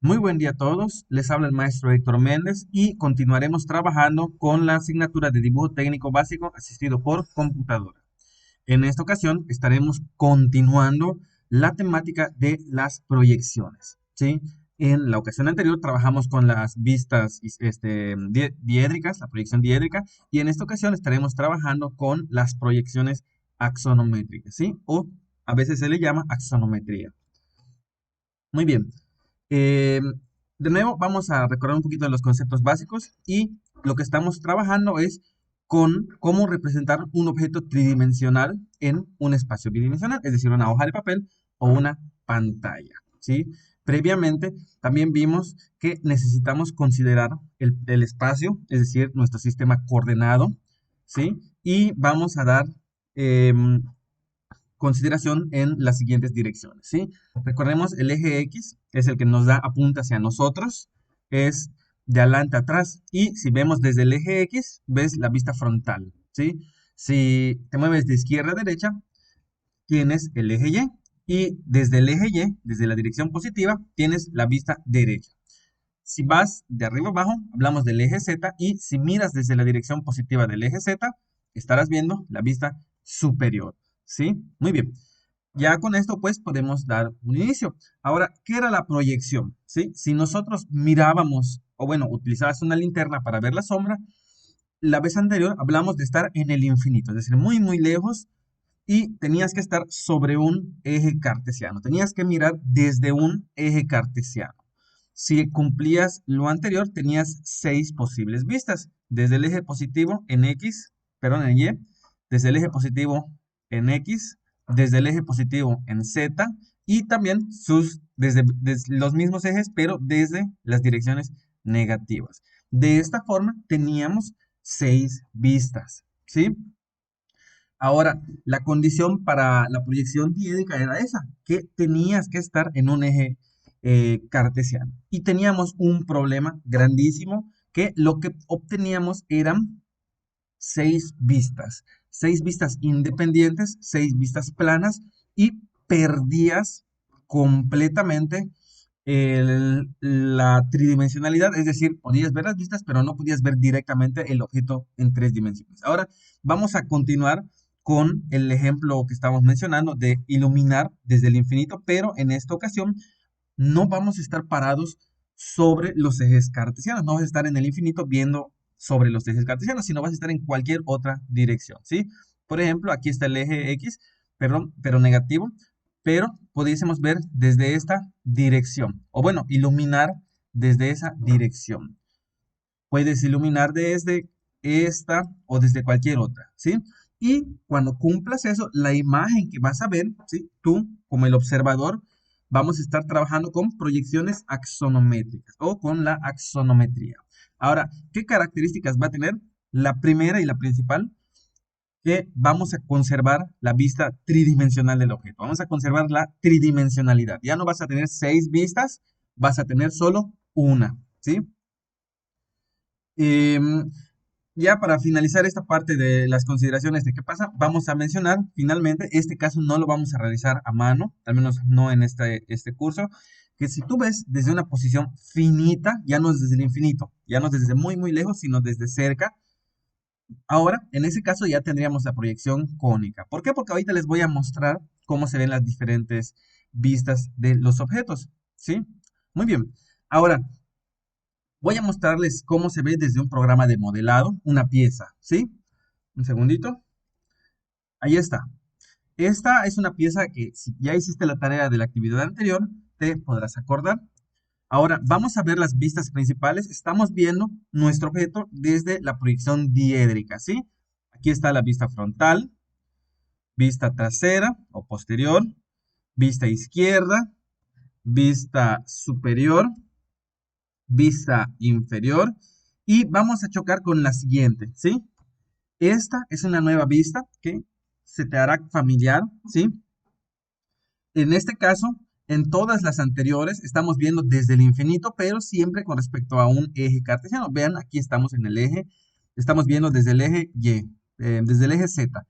Muy buen día a todos, les habla el maestro Héctor Méndez y continuaremos trabajando con la asignatura de dibujo técnico básico asistido por computadora. En esta ocasión estaremos continuando la temática de las proyecciones, ¿sí? En la ocasión anterior trabajamos con las vistas diédricas, la proyección diédrica, y en esta ocasión estaremos trabajando con las proyecciones axonométricas, ¿sí? O a veces se le llama axonometría. Muy bien. Eh, de nuevo, vamos a recordar un poquito de los conceptos básicos y lo que estamos trabajando es con cómo representar un objeto tridimensional en un espacio bidimensional, es decir, una hoja de papel o una pantalla, ¿sí? Previamente, también vimos que necesitamos considerar el espacio, es decir, nuestro sistema coordenado, ¿sí? Y vamos a dar consideración en las siguientes direcciones, ¿sí? Recordemos, el eje X es el que nos da apunta hacia nosotros, es de adelante a atrás, y si vemos desde el eje X, ves la vista frontal, ¿sí? Si te mueves de izquierda a derecha, tienes el eje Y, y desde el eje Y, desde la dirección positiva, tienes la vista derecha. Si vas de arriba a abajo, hablamos del eje Z, y si miras desde la dirección positiva del eje Z, estarás viendo la vista superior, ¿sí? Muy bien. Ya con esto, pues, podemos dar un inicio. Ahora, ¿qué era la proyección? ¿Sí? Si nosotros mirábamos, o bueno, utilizabas una linterna para ver la sombra, la vez anterior hablamos de estar en el infinito, es decir, muy, muy lejos, y tenías que estar sobre un eje cartesiano. Tenías que mirar desde un eje cartesiano. Si cumplías lo anterior, tenías 6 posibles vistas. Desde el eje positivo en X, perdón, en Y, desde el eje positivo en X, desde el eje positivo en Z, y también desde los mismos ejes, pero desde las direcciones negativas. De esta forma, teníamos 6 vistas, ¿sí? Ahora, la condición para la proyección diédrica era esa, que tenías que estar en un eje cartesiano. Y teníamos un problema grandísimo, que lo que obteníamos eran 6 vistas, 6 vistas independientes, 6 vistas planas, y perdías completamente la tridimensionalidad, es decir, podías ver las vistas, pero no podías ver directamente el objeto en 3 dimensiones. Ahora vamos a continuar con el ejemplo que estamos mencionando de iluminar desde el infinito, pero en esta ocasión no vamos a estar parados sobre los ejes cartesianos, no vas a estar en el infinito viendo sobre los ejes cartesianos, sino vas a estar en cualquier otra dirección, ¿sí? Por ejemplo, aquí está el eje X, perdón, pero negativo, pero pudiésemos ver desde esta dirección, o bueno, iluminar desde esa dirección. Puedes iluminar desde esta o desde cualquier otra, ¿sí? Y cuando cumplas eso, la imagen que vas a ver, ¿sí? Tú, como el observador, vamos a estar trabajando con proyecciones axonométricas o con la axonometría. Ahora, ¿qué características va a tener? La primera y la principal, que vamos a conservar la vista tridimensional del objeto. Vamos a conservar la tridimensionalidad. Ya no vas a tener 6 vistas, vas a tener solo una, ¿sí? Em, ya para finalizar esta parte de las consideraciones de qué pasa, vamos a mencionar finalmente, este caso no lo vamos a realizar a mano, al menos no en este curso, que si tú ves desde una posición finita, ya no es desde el infinito, ya no es desde muy muy lejos, sino desde cerca, ahora en ese caso ya tendríamos la proyección cónica. ¿Por qué? Porque ahorita les voy a mostrar cómo se ven las diferentes vistas de los objetos, ¿sí? Muy bien. Ahora, voy a mostrarles cómo se ve desde un programa de modelado una pieza, ¿sí? Un segundito. Ahí está. Esta es una pieza que si ya hiciste la tarea de la actividad anterior, te podrás acordar. Ahora, vamos a ver las vistas principales. Estamos viendo nuestro objeto desde la proyección diédrica, ¿sí? Aquí está la vista frontal, vista trasera o posterior, vista izquierda, vista superior, vista inferior, y vamos a chocar con la siguiente, ¿sí? Esta es una nueva vista que se te hará familiar, ¿sí? En este caso, en todas las anteriores estamos viendo desde el infinito, pero siempre con respecto a un eje cartesiano. Vean, aquí estamos en el eje, estamos viendo desde el eje Y, desde el eje Z.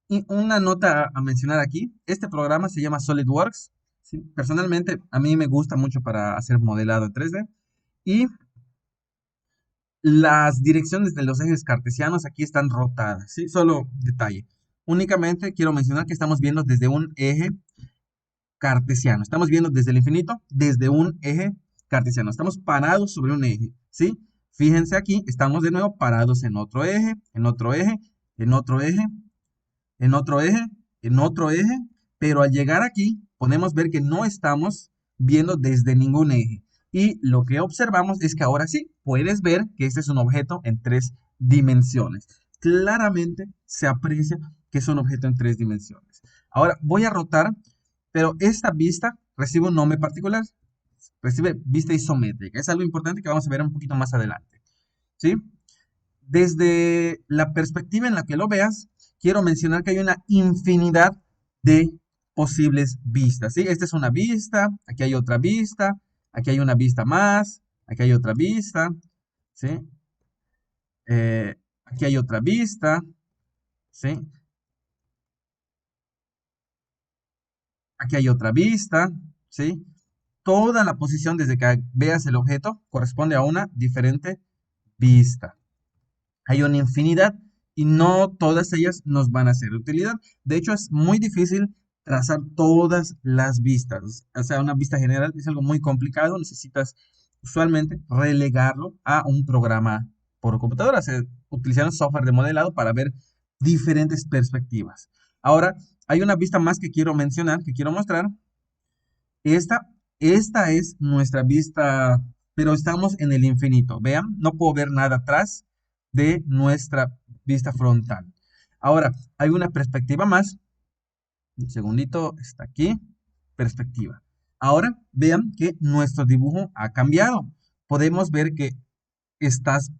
Y una nota a mencionar aquí, este programa se llama SolidWorks. ¿sí? Personalmente, a mí me gusta mucho para hacer modelado en 3D. Y las direcciones de los ejes cartesianos aquí están rotadas, ¿sí? Solo detalle. Únicamente quiero mencionar que estamos viendo desde un eje cartesiano. Estamos viendo desde el infinito, desde un eje cartesiano. Estamos parados sobre un eje, ¿sí? Fíjense aquí, estamos de nuevo parados en otro eje, en otro eje, en otro eje, en otro eje, en otro eje, pero al llegar aquí podemos ver que no estamos viendo desde ningún eje. Y lo que observamos es que ahora sí, puedes ver que este es un objeto en 3 dimensiones. Claramente se aprecia que es un objeto en 3 dimensiones. Ahora voy a rotar, pero esta vista recibe un nombre particular. Recibe vista isométrica. Es algo importante que vamos a ver un poquito más adelante. ¿Sí? Desde la perspectiva en la que lo veas, quiero mencionar que hay una infinidad de posibles vistas, ¿sí? Esta es una vista, aquí hay otra vista, aquí hay una vista más, aquí hay otra vista, ¿sí? Aquí hay otra vista, ¿sí? Aquí hay otra vista, ¿sí? Toda la posición desde que veas el objeto corresponde a una diferente vista. Hay una infinidad y no todas ellas nos van a ser de utilidad. De hecho, es muy difícil trazar todas las vistas. O sea, una vista general es algo muy complicado. Necesitas usualmente relegarlo a un programa por computadora. Utilizar un software de modelado para ver diferentes perspectivas. Ahora, hay una vista más que quiero mencionar, que quiero mostrar. Esta, esta es nuestra vista, pero estamos en el infinito. Vean, no puedo ver nada atrás de nuestra vista frontal. Ahora, hay una perspectiva más. Un segundito, está aquí. Perspectiva. Ahora, vean que nuestro dibujo ha cambiado. Podemos ver que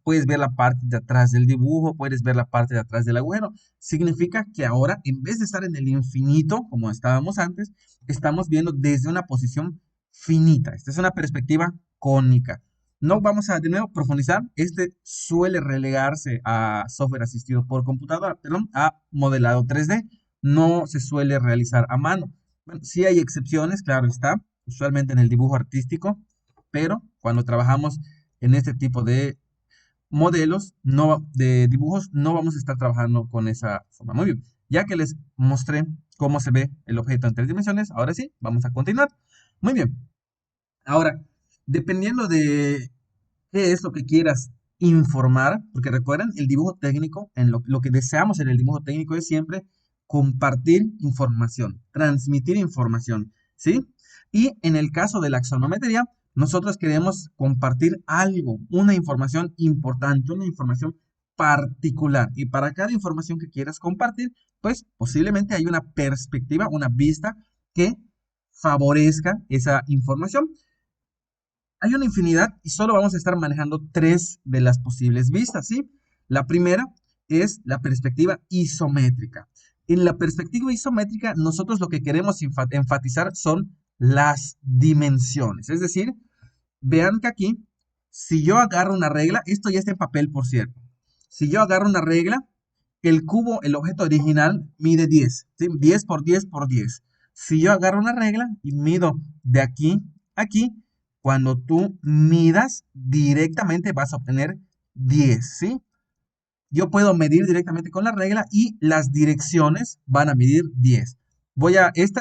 puedes ver la parte de atrás del dibujo, puedes ver la parte de atrás del agujero. Significa que ahora, en vez de estar en el infinito, como estábamos antes, estamos viendo desde una posición finita. Esta es una perspectiva cónica. No vamos a de nuevo profundizar. Este suele relegarse a software asistido por computadora, perdón, a modelado 3D. No se suele realizar a mano. Bueno, sí hay excepciones, claro está, usualmente en el dibujo artístico, pero cuando trabajamos en este tipo de modelos, de dibujos, no vamos a estar trabajando con esa forma. Muy bien, ya que les mostré cómo se ve el objeto en 3 dimensiones, ahora sí, vamos a continuar. Muy bien, ahora, dependiendo de qué es lo que quieras informar, porque recuerden, el dibujo técnico, lo que deseamos en el dibujo técnico es siempre compartir información, transmitir información, ¿sí? Y en el caso de la axonometría, nosotros queremos compartir algo, una información importante, una información particular. Y para cada información que quieras compartir, pues posiblemente hay una perspectiva, una vista que favorezca esa información. Hay una infinidad y solo vamos a estar manejando 3 de las posibles vistas, ¿sí? La primera es la perspectiva isométrica. En la perspectiva isométrica, nosotros lo que queremos enfatizar son las dimensiones. Es decir, vean que aquí, si yo agarro una regla, esto ya está en papel, por cierto. Si yo agarro una regla, el cubo, el objeto original, mide 10, ¿sí? 10 por 10 por 10. Si yo agarro una regla y mido de aquí a aquí, cuando tú midas directamente vas a obtener 10, ¿sí? Yo puedo medir directamente con la regla y las direcciones van a medir 10.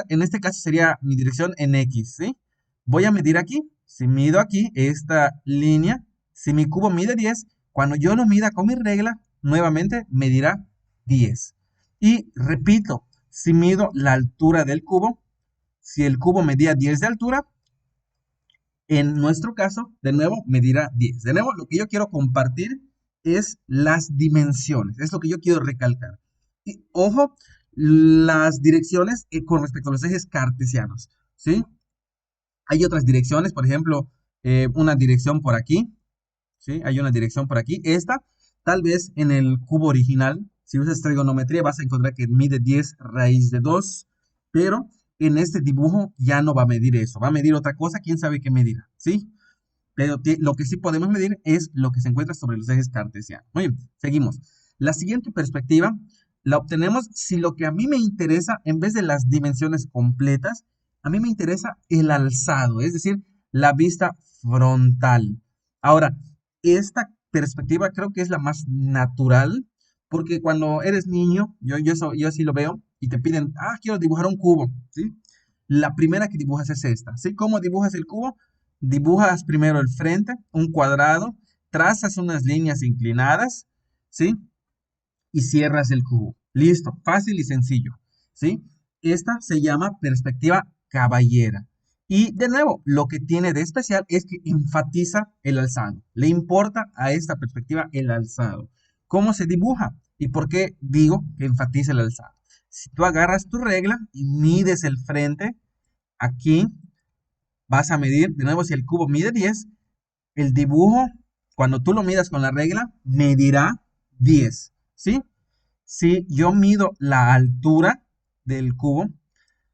En este caso sería mi dirección en X, ¿sí? Voy a medir aquí. Si mido aquí, esta línea, si mi cubo mide 10, cuando yo lo mida con mi regla, nuevamente medirá 10. Y repito, si mido la altura del cubo, si el cubo medía 10 de altura, en nuestro caso, de nuevo, medirá 10. De nuevo, lo que yo quiero compartir es las dimensiones. Es lo que yo quiero recalcar. Y ojo, las direcciones con respecto a los ejes cartesianos, ¿sí? Hay otras direcciones, por ejemplo, una dirección por aquí, ¿sí? Hay una dirección por aquí. Esta, tal vez en el cubo original, si usas trigonometría, vas a encontrar que mide 10 raíz de 2, pero en este dibujo ya no va a medir eso, va a medir otra cosa, quién sabe qué medirá, ¿sí? Pero lo que sí podemos medir es lo que se encuentra sobre los ejes cartesianos. Muy bien, seguimos. La siguiente perspectiva la obtenemos si lo que a mí me interesa, en vez de las dimensiones completas, A mí me interesa el alzado, es decir, la vista frontal. Ahora, esta perspectiva creo que es la más natural, porque cuando eres niño, yo así lo veo, y te piden, quiero dibujar un cubo, ¿sí? La primera que dibujas es esta, ¿sí? ¿Cómo dibujas el cubo? Dibujas primero el frente, un cuadrado, trazas unas líneas inclinadas, ¿sí? Y cierras el cubo. Listo, fácil y sencillo, ¿sí? Esta se llama perspectiva caballera. Y de nuevo, lo que tiene de especial es que enfatiza el alzado. Le importa a esta perspectiva el alzado. ¿Cómo se dibuja? ¿Y por qué digo que enfatiza el alzado? Si tú agarras tu regla y mides el frente, aquí vas a medir, de nuevo, si el cubo mide 10, el dibujo, cuando tú lo midas con la regla, medirá 10, ¿sí? Si yo mido la altura del cubo,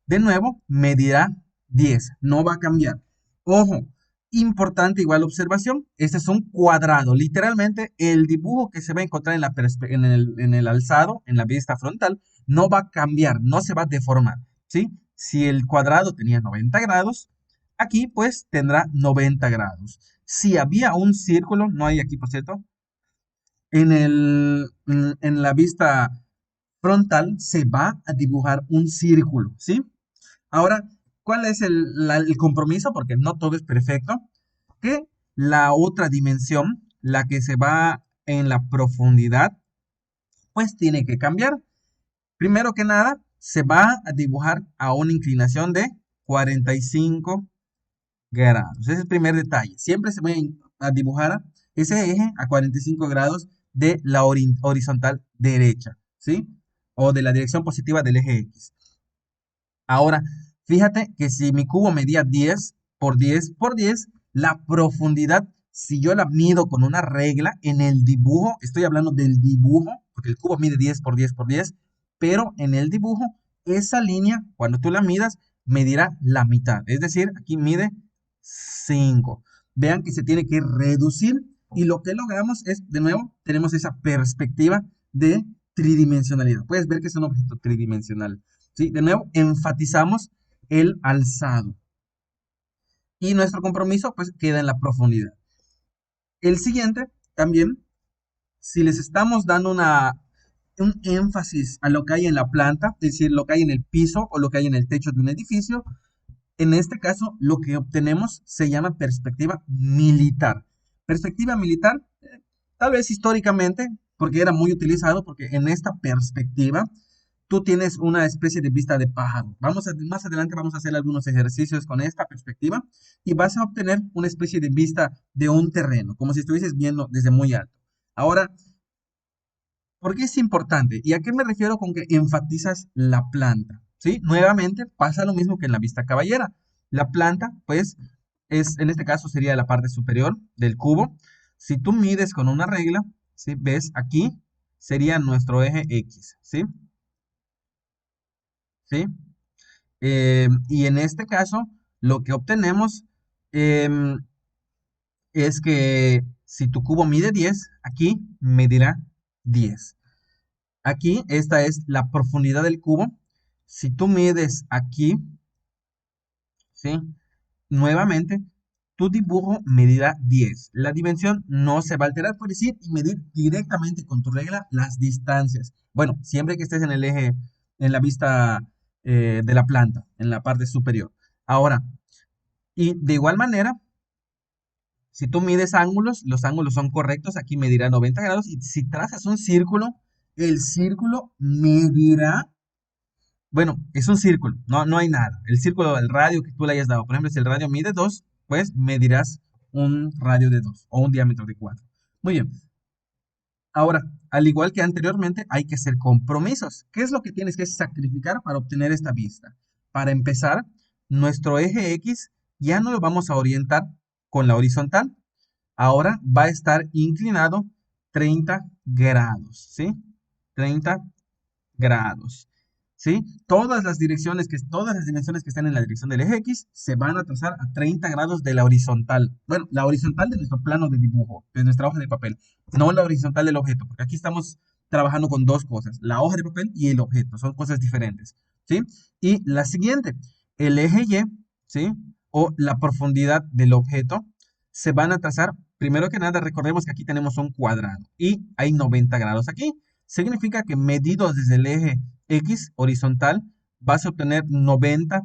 de nuevo, medirá 10, no va a cambiar. Ojo, importante igual observación, este es un cuadrado. Literalmente, el dibujo que se va a encontrar en el alzado, en la vista frontal, no va a cambiar, no se va a deformar, ¿sí? Si el cuadrado tenía 90 grados, aquí pues tendrá 90 grados. Si había un círculo, no hay aquí por cierto, en la vista frontal se va a dibujar un círculo, ¿sí? Ahora, ¿cuál es el compromiso? Porque no todo es perfecto. Que la otra dimensión, la que se va en la profundidad, pues tiene que cambiar. Primero que nada, se va a dibujar a una inclinación de 45 grados. Ese es el primer detalle. Siempre se va a dibujar ese eje a 45 grados de la horizontal derecha, ¿sí? O de la dirección positiva del eje X. Ahora, fíjate que si mi cubo medía 10 por 10 por 10, la profundidad, si yo la mido con una regla en el dibujo, estoy hablando del dibujo, porque el cubo mide 10 por 10 por 10, pero en el dibujo, esa línea, cuando tú la midas, medirá la mitad. Es decir, aquí mide 5. Vean que se tiene que reducir y lo que logramos es, de nuevo, tenemos esa perspectiva de tridimensionalidad. Puedes ver que es un objeto tridimensional. ¿Sí? De nuevo, enfatizamos el alzado. Y nuestro compromiso, pues, queda en la profundidad. El siguiente, también, si les estamos dando un énfasis a lo que hay en la planta, es decir, lo que hay en el piso o lo que hay en el techo de un edificio, en este caso, lo que obtenemos se llama perspectiva militar. Perspectiva militar, tal vez históricamente, porque era muy utilizado, porque en esta perspectiva tú tienes una especie de vista de pájaro. Más adelante vamos a hacer algunos ejercicios con esta perspectiva y vas a obtener una especie de vista de un terreno, como si estuvieses viendo desde muy alto. Ahora, ¿por qué es importante? ¿Y a qué me refiero con que enfatizas la planta? ¿Sí? Nuevamente pasa lo mismo que en la vista caballera. La planta, pues, en este caso sería la parte superior del cubo. Si tú mides con una regla, ¿sí? ¿Ves? Aquí sería nuestro eje X, ¿sí? ¿Sí? Y en este caso, lo que obtenemos em, es que si tu cubo mide 10, aquí medirá 10. Aquí, esta es la profundidad del cubo. Si tú mides aquí, ¿sí? Nuevamente, tu dibujo medirá 10. La dimensión no se va a alterar, puedes ir y medir directamente con tu regla las distancias. Bueno, siempre que estés en el eje, en la vista de la planta, en la parte superior. Ahora, y de igual manera, si tú mides ángulos, los ángulos son correctos, aquí medirá 90 grados. Y si trazas un círculo, el círculo medirá, bueno, es un círculo, no hay nada. El círculo del radio que tú le hayas dado, por ejemplo, si el radio mide 2, pues medirás un radio de 2 o un diámetro de 4. Muy bien. Ahora, al igual que anteriormente, hay que hacer compromisos. ¿Qué es lo que tienes que sacrificar para obtener esta vista? Para empezar, nuestro eje X ya no lo vamos a orientar con la horizontal. Ahora va a estar inclinado 30 grados, ¿sí? 30 grados, ¿sí? Todas las dimensiones que están en la dirección del eje X se van a trazar a 30 grados de la horizontal. Bueno, la horizontal de nuestro plano de dibujo, de nuestra hoja de papel, no la horizontal del objeto, porque aquí estamos trabajando con dos cosas, la hoja de papel y el objeto, son cosas diferentes, ¿sí? Y la siguiente, el eje Y, ¿sí? O la profundidad del objeto se van a trazar. Primero que nada, recordemos que aquí tenemos un cuadrado y hay 90 grados aquí. Significa que medidos desde el eje X horizontal vas a obtener 90,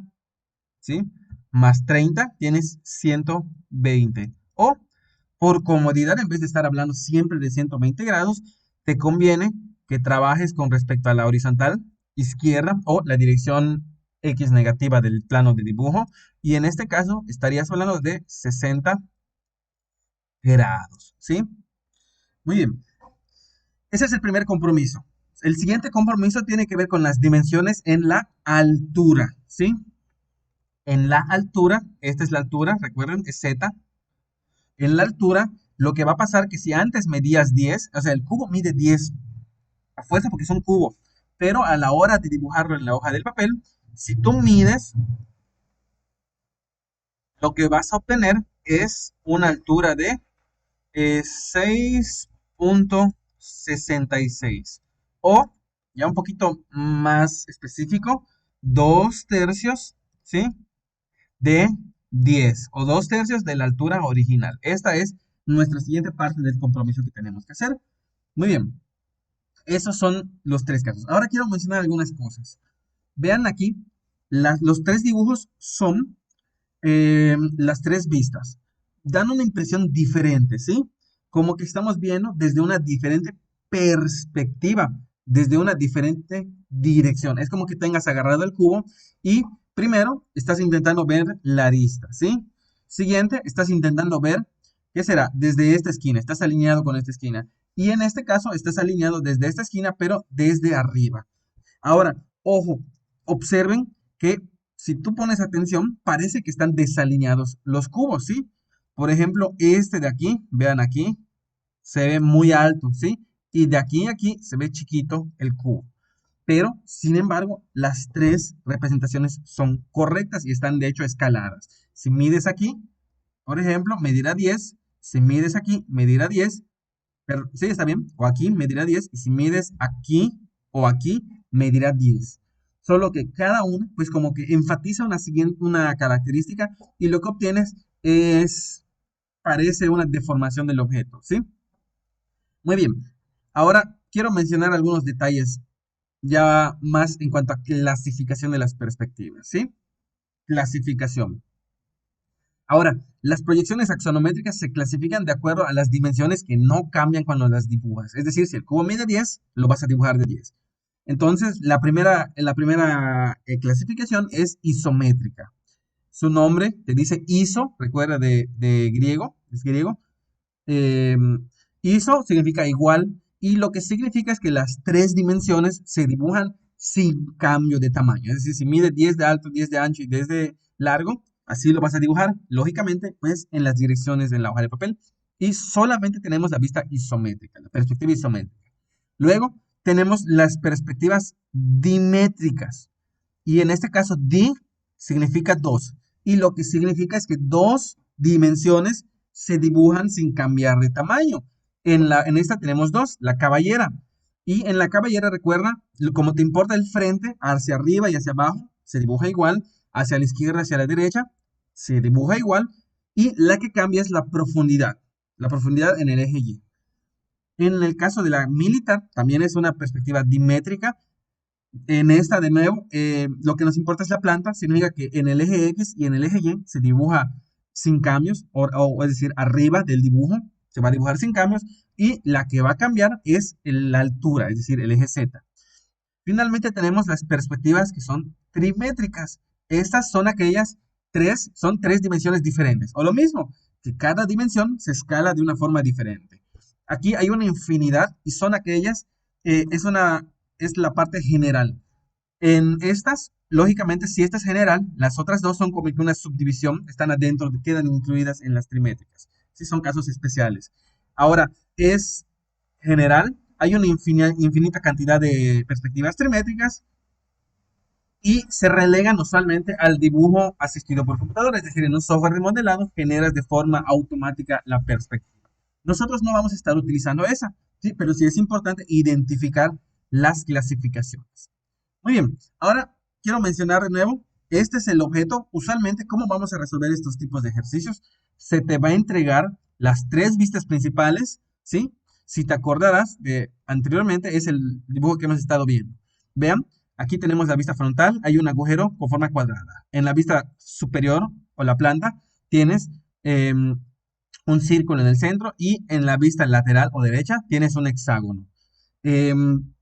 ¿sí? Más 30 tienes 120. O por comodidad, en vez de estar hablando siempre de 120 grados, te conviene que trabajes con respecto a la horizontal izquierda o la dirección X negativa del plano de dibujo. Y en este caso estarías hablando de 60 grados, ¿sí? Muy bien. Ese es el primer compromiso. El siguiente compromiso tiene que ver con las dimensiones en la altura, ¿sí? En la altura, esta es la altura, recuerden, es Z. En la altura, lo que va a pasar que si antes medías 10, o sea, el cubo mide 10 a fuerza porque es un cubo, pero a la hora de dibujarlo en la hoja del papel, si tú mides, lo que vas a obtener es una altura de 6,66 o, ya un poquito más específico, 2 tercios, ¿sí? De 10 o 2 tercios de la altura original. Esta es nuestra siguiente parte del compromiso que tenemos que hacer. Muy bien, esos son los tres casos. Ahora quiero mencionar algunas cosas. Vean aquí, los tres dibujos son las tres vistas. Dan una impresión diferente, ¿sí? Como que estamos viendo desde una diferente perspectiva, desde una diferente dirección. Es como que tengas agarrado el cubo y primero estás intentando ver la arista, ¿sí? Siguiente, estás intentando ver, ¿qué será? Desde esta esquina, estás alineado con esta esquina. Y en este caso, estás alineado desde esta esquina, pero desde arriba. Ahora, ojo, observen que si tú pones atención, parece que están desalineados los cubos, ¿sí? Por ejemplo, este de aquí, vean aquí, se ve muy alto, ¿sí? Y de aquí a aquí se ve chiquito el cubo. Pero, sin embargo, las tres representaciones son correctas y están de hecho escaladas. Si mides aquí, por ejemplo, medirá 10. Si mides aquí, medirá 10. Pero, sí, está bien. O aquí medirá 10. Y si mides aquí o aquí, medirá 10. Solo que cada uno, pues como que enfatiza una característica y lo que obtienes es, parece una deformación del objeto, ¿sí? Muy bien. Ahora quiero mencionar algunos detalles ya más en cuanto a clasificación de las perspectivas, ¿sí? Clasificación. Ahora, las proyecciones axonométricas se clasifican de acuerdo a las dimensiones que no cambian cuando las dibujas. Es decir, si el cubo mide 10, lo vas a dibujar de 10. Entonces, la primera clasificación es isométrica. Su nombre te dice iso, recuerda de griego, es griego. Eh, Iso significa igual y lo que significa es que las tres dimensiones se dibujan sin cambio de tamaño. Es decir, si mide 10 de alto, 10 de ancho y 10 de largo, así lo vas a dibujar, lógicamente, pues en las direcciones de la hoja de papel. Y solamente tenemos la vista isométrica, la perspectiva isométrica. Luego tenemos las perspectivas dimétricas. Y en este caso, di significa dos. Y lo que significa es que dos dimensiones se dibujan sin cambiar de tamaño. En esta tenemos dos, la caballera. Y en la caballera, recuerda, como te importa el frente, hacia arriba y hacia abajo, se dibuja igual. Hacia la izquierda, hacia la derecha, se dibuja igual. Y la que cambia es la profundidad en el eje Y. En el caso de la militar, también es una perspectiva dimétrica. En esta, de nuevo, lo que nos importa es la planta, significa que en el eje X y en el eje Y se dibuja sin cambios, es decir, arriba del dibujo se va a dibujar sin cambios, y la que va a cambiar es la altura, es decir, el eje Z. Finalmente tenemos las perspectivas que son trimétricas. Estas son aquellas son tres dimensiones diferentes, o lo mismo, que cada dimensión se escala de una forma diferente. Aquí hay una infinidad y son aquellas, es la parte general. En estas, lógicamente, si esta es general, las otras dos son como que una subdivisión, están adentro, quedan incluidas en las trimétricas. Si son casos especiales. Ahora, es general, hay una infinita cantidad de perspectivas trimétricas y se relegan usualmente al dibujo asistido por computadora, es decir, en un software de modelado generas de forma automática la perspectiva. Nosotros no vamos a estar utilizando esa, ¿sí? Pero sí es importante identificar las clasificaciones. Muy bien, ahora quiero mencionar de nuevo Este es el objeto. Usualmente, ¿cómo vamos a resolver estos tipos de ejercicios? Se te va a entregar las tres vistas principales, ¿sí? Si te acordarás de anteriormente, es el dibujo que hemos estado viendo. Vean, aquí tenemos la vista frontal, hay un agujero con forma cuadrada. En la vista superior o la planta tienes un círculo en el centro y en la vista lateral o derecha tienes un hexágono. Em,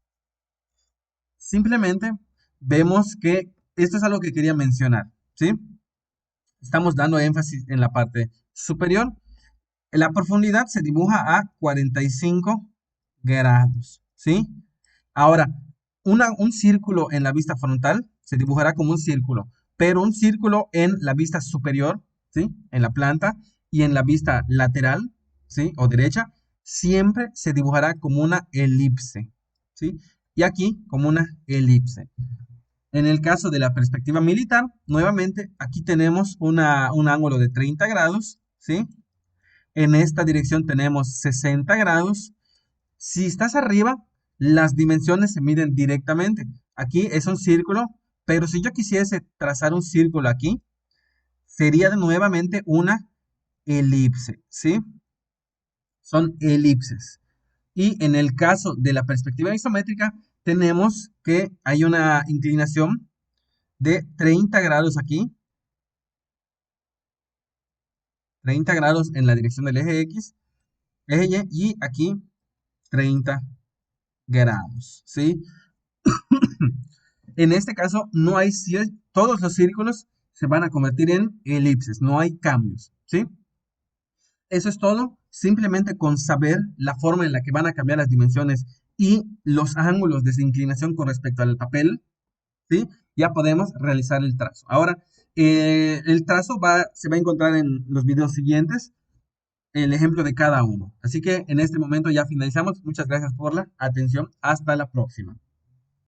Simplemente vemos que esto es algo que quería mencionar, ¿sí? Estamos dando énfasis en la parte superior. La profundidad se dibuja a 45 grados, ¿sí? Ahora, un círculo en la vista frontal se dibujará como un círculo, pero un círculo en la vista superior, ¿sí? En la planta y en la vista lateral, ¿sí? O derecha, siempre se dibujará como una elipse, ¿sí? Y aquí como una elipse. En el caso de la perspectiva militar, nuevamente aquí tenemos un ángulo de 30 grados, ¿sí? En esta dirección tenemos 60 grados. Si estás arriba, las dimensiones se miden directamente. Aquí es un círculo, pero si yo quisiese trazar un círculo aquí, sería nuevamente una elipse, ¿sí? Son elipses. Y en el caso de la perspectiva isométrica, tenemos que hay una inclinación de 30 grados aquí, 30 grados en la dirección del eje X, eje Y, y aquí 30 grados, ¿sí? En este caso, no hay, todos los círculos se van a convertir en elipses, no hay cambios, ¿sí? Eso es todo, simplemente con saber la forma en la que van a cambiar las dimensiones y los ángulos de inclinación con respecto al papel, ¿sí? Ya podemos realizar el trazo. Ahora, el trazo se va a encontrar en los videos siguientes, el ejemplo de cada uno. Así que en este momento ya finalizamos. Muchas gracias por la atención. Hasta la próxima.